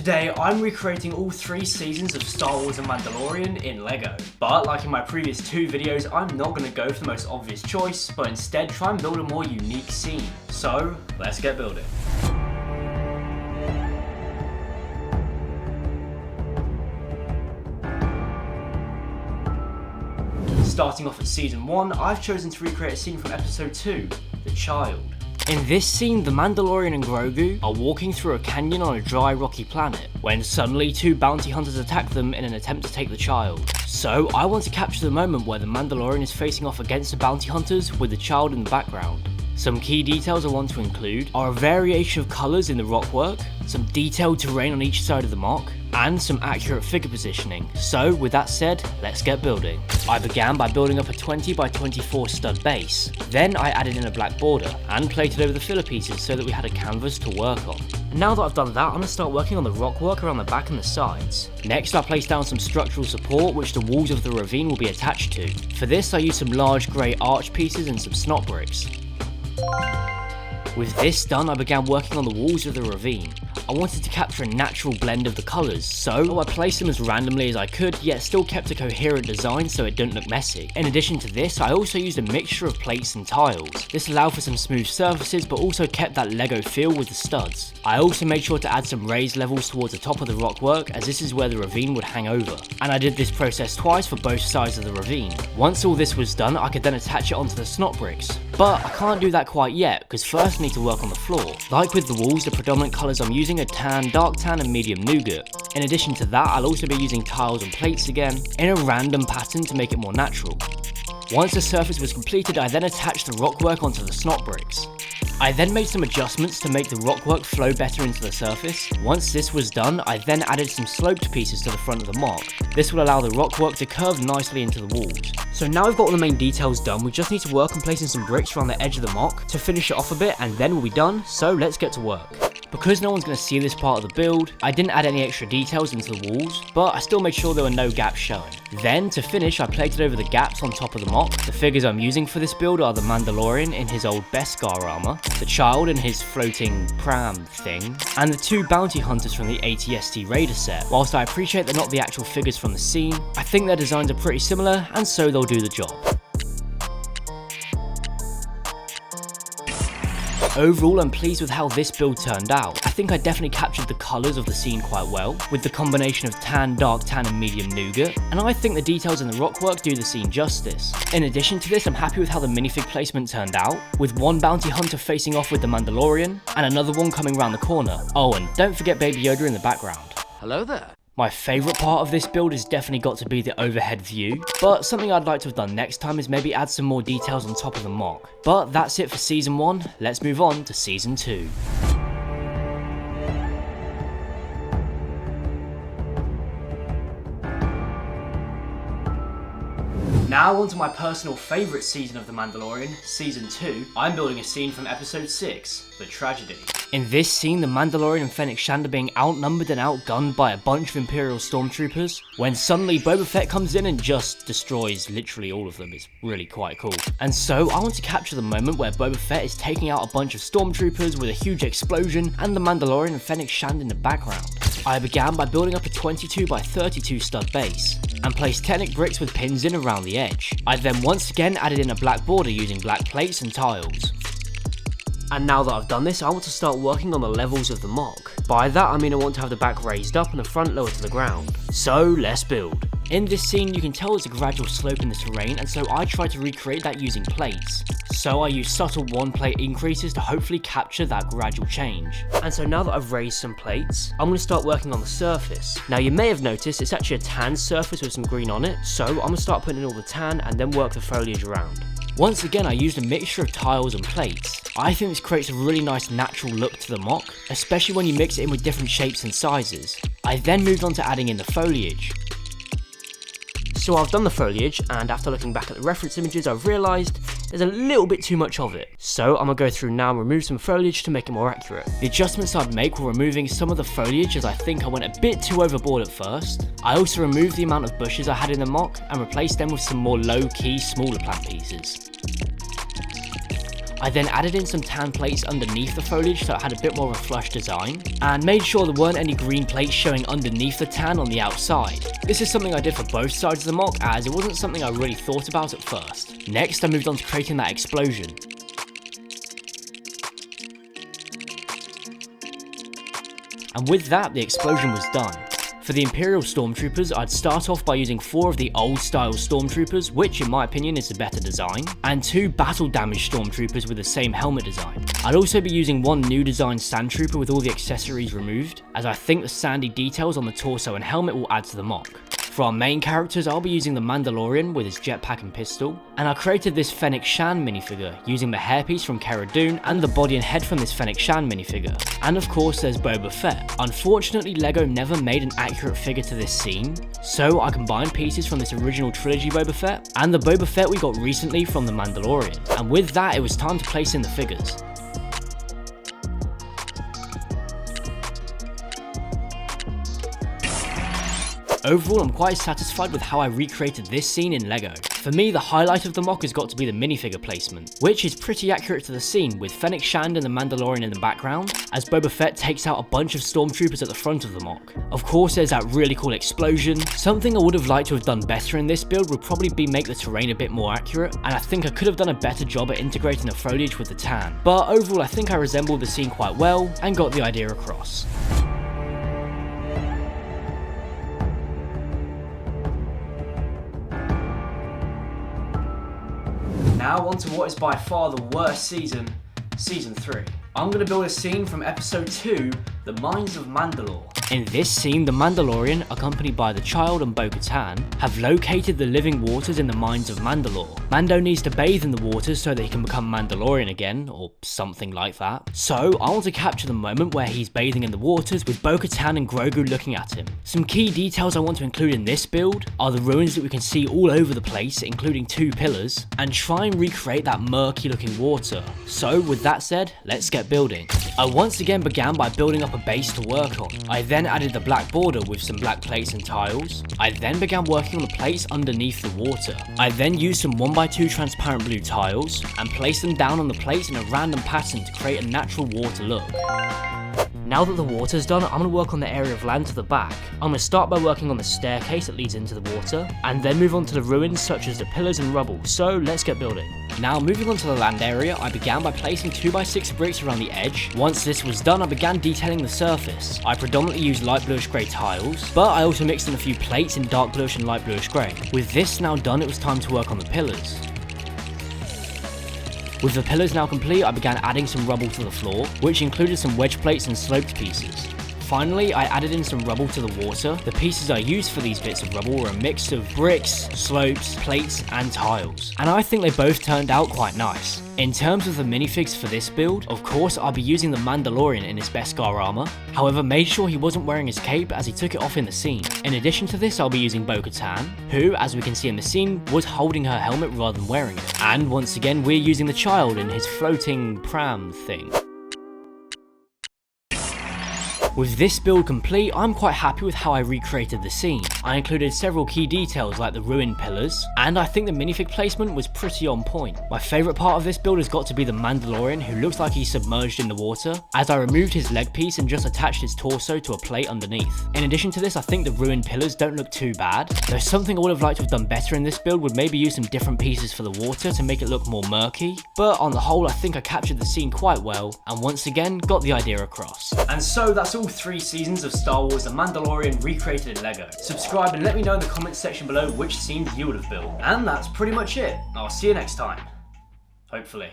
Today, I'm recreating all 3 seasons of Star Wars and Mandalorian in LEGO. But like in my previous 2 videos, I'm not going to go for the most obvious choice, but instead try and build a more unique scene. So, let's get building. Starting off at Season 1, I've chosen to recreate a scene from Episode 2, The Child. In this scene, the Mandalorian and Grogu are walking through a canyon on a dry, rocky planet, when suddenly 2 bounty hunters attack them in an attempt to take the child. So I want to capture the moment where the Mandalorian is facing off against the bounty hunters with the child in the background. Some key details I want to include are a variation of colours in the rock work, some detailed terrain on each side of the MOC, and some accurate figure positioning. So with that said, let's get building. I began by building up a 20 by 24 stud base. Then I added in a black border and plated over the filler pieces so that we had a canvas to work on. And now that I've done that, I'm going to start working on the rock work around the back and the sides. Next I placed down some structural support which the walls of the ravine will be attached to. For this I used some large grey arch pieces and some snot bricks. With this done, I began working on the walls of the ravine. I wanted to capture a natural blend of the colours, so I placed them as randomly as I could, yet still kept a coherent design so it didn't look messy. In addition to this, I also used a mixture of plates and tiles. This allowed for some smooth surfaces, but also kept that LEGO feel with the studs. I also made sure to add some raised levels towards the top of the rock work, as this is where the ravine would hang over. And I did this process twice for both sides of the ravine. Once all this was done, I could then attach it onto the snot bricks. But I can't do that quite yet, because first I need to work on the floor. Like with the walls, the predominant colours I'm using are tan, dark tan and medium nougat. In addition to that, I'll also be using tiles and plates again, in a random pattern to make it more natural. Once the surface was completed, I then attached the rock work onto the snot bricks. I then made some adjustments to make the rock work flow better into the surface. Once this was done, I then added some sloped pieces to the front of the MOC. This will allow the rock work to curve nicely into the walls. So now we've got all the main details done, we just need to work on placing some bricks around the edge of the MOC to finish it off a bit, and then we'll be done, so let's get to work. Because no one's going to see this part of the build, I didn't add any extra details into the walls, but I still made sure there were no gaps showing. Then, to finish, I plated over the gaps on top of the MOC. The figures I'm using for this build are the Mandalorian in his old Beskar armor, the child in his floating pram thing, and the 2 bounty hunters from the ATST Raider set. Whilst I appreciate they're not the actual figures from the scene, I think their designs are pretty similar, and so they'll do the job. Overall, I'm pleased with how this build turned out. I think I definitely captured the colours of the scene quite well, with the combination of tan, dark tan and medium nougat, and I think the details in the rock work do the scene justice. In addition to this, I'm happy with how the minifig placement turned out, with one bounty hunter facing off with the Mandalorian, and another one coming around the corner. Oh, and don't forget Baby Yoda in the background. Hello there. My favourite part of this build has definitely got to be the overhead view, but something I'd like to have done next time is maybe add some more details on top of the MOC. But that's it for Season 1, let's move on to Season 2. Now onto my personal favourite season of The Mandalorian, Season 2. I'm building a scene from Episode 6, The Tragedy. In this scene, the Mandalorian and Fennec Shand are being outnumbered and outgunned by a bunch of Imperial stormtroopers, when suddenly Boba Fett comes in and just destroys literally all of them. It's really quite cool. And so I want to capture the moment where Boba Fett is taking out a bunch of stormtroopers with a huge explosion and the Mandalorian and Fennec Shand in the background. I began by building up a 22 by 32 stud base, and placed Technic bricks with pins in around the edge. I then once again added in a black border using black plates and tiles. And now that I've done this, I want to start working on the levels of the MOC. By that I mean I want to have the back raised up and the front lower to the ground. So let's build. In this scene you can tell there's a gradual slope in the terrain, and so I tried to recreate that using plates. So I used subtle 1 plate increases to hopefully capture that gradual change. And so now that I've raised some plates, I'm going to start working on the surface. Now you may have noticed it's actually a tan surface with some green on it, so I'm going to start putting in all the tan and then work the foliage around. Once again I used a mixture of tiles and plates. I think this creates a really nice natural look to the MOC, especially when you mix it in with different shapes and sizes. I then moved on to adding in the foliage. So I've done the foliage, and after looking back at the reference images I've realised there's a little bit too much of it. So I'm going to go through now and remove some foliage to make it more accurate. The adjustments I'd make were removing some of the foliage, as I think I went a bit too overboard at first. I also removed the amount of bushes I had in the MOC and replaced them with some more low-key, smaller plant pieces. I then added in some tan plates underneath the foliage so it had a bit more of a flush design, and made sure there weren't any green plates showing underneath the tan on the outside. This is something I did for both sides of the MOC, as it wasn't something I really thought about at first. Next, I moved on to creating that explosion. And with that, the explosion was done. For the Imperial Stormtroopers, I'd start off by using 4 of the old style Stormtroopers, which in my opinion is the better design, and 2 battle damaged Stormtroopers with the same helmet design. I'd also be using 1 new design Sandtrooper with all the accessories removed, as I think the sandy details on the torso and helmet will add to the MOC. For our main characters, I'll be using the Mandalorian with his jetpack and pistol, and I created this Fennec Shan minifigure using the hairpiece from Cara Dune and the body and head from this Fennec Shan minifigure. And of course there's Boba Fett. Unfortunately, LEGO never made an accurate figure to this scene, so I combined pieces from this original trilogy Boba Fett and the Boba Fett we got recently from the Mandalorian. And with that, it was time to place in the figures. Overall, I'm quite satisfied with how I recreated this scene in LEGO. For me, the highlight of the MOC has got to be the minifigure placement, which is pretty accurate to the scene, with Fennec Shand and the Mandalorian in the background, as Boba Fett takes out a bunch of stormtroopers at the front of the MOC. Of course, there's that really cool explosion. Something I would have liked to have done better in this build would probably be make the terrain a bit more accurate, and I think I could have done a better job at integrating the foliage with the tan. But overall, I think I resembled the scene quite well, and got the idea across. Now on to what is by far the worst season, Season 3. I'm going to build a scene from Episode 2, The Mines of Mandalore. In this scene, the Mandalorian, accompanied by the child and Bo-Katan, have located the living waters in the Mines of Mandalore. Mando needs to bathe in the waters so that he can become Mandalorian again, or something like that. So, I want to capture the moment where he's bathing in the waters with Bo-Katan and Grogu looking at him. Some key details I want to include in this build are the ruins that we can see all over the place, including 2 pillars, and try and recreate that murky looking water. So, with that said, let's get building. I once again began by building up a base to work on. I then added the black border with some black plates and tiles. I then began working on the plates underneath the water. I then used some 1x2 transparent blue tiles and placed them down on the plates in a random pattern to create a natural water look. Now that the water's done, I'm going to work on the area of land to the back. I'm going to start by working on the staircase that leads into the water, and then move on to the ruins such as the pillars and rubble, so let's get building. Now moving on to the land area, I began by placing 2x6 bricks around the edge. Once this was done, I began detailing the surface. I predominantly used light bluish grey tiles, but I also mixed in a few plates in dark bluish and light bluish grey. With this now done, it was time to work on the pillars. With the pillars now complete, I began adding some rubble to the floor, which included some wedge plates and sloped pieces. Finally, I added in some rubble to the water. The pieces I used for these bits of rubble were a mix of bricks, slopes, plates, and tiles, and I think they both turned out quite nice. In terms of the minifigs for this build, of course I'll be using the Mandalorian in his Beskar armor, however made sure he wasn't wearing his cape as he took it off in the scene. In addition to this, I'll be using Bo-Katan, who, as we can see in the scene, was holding her helmet rather than wearing it. And once again, we're using the child in his floating pram thing. With this build complete, I'm quite happy with how I recreated the scene. I included several key details like the ruined pillars, and I think the minifig placement was pretty on point. My favourite part of this build has got to be the Mandalorian, who looks like he's submerged in the water, as I removed his leg piece and just attached his torso to a plate underneath. In addition to this, I think the ruined pillars don't look too bad, though something I would have liked to have done better in this build would maybe use some different pieces for the water to make it look more murky, but on the whole I think I captured the scene quite well, and once again got the idea across. And so that's all 3 seasons of Star Wars The Mandalorian recreated in LEGO. Subscribe and let me know in the comments section below which scenes you would have built. And that's pretty much it. I'll see you next time. Hopefully.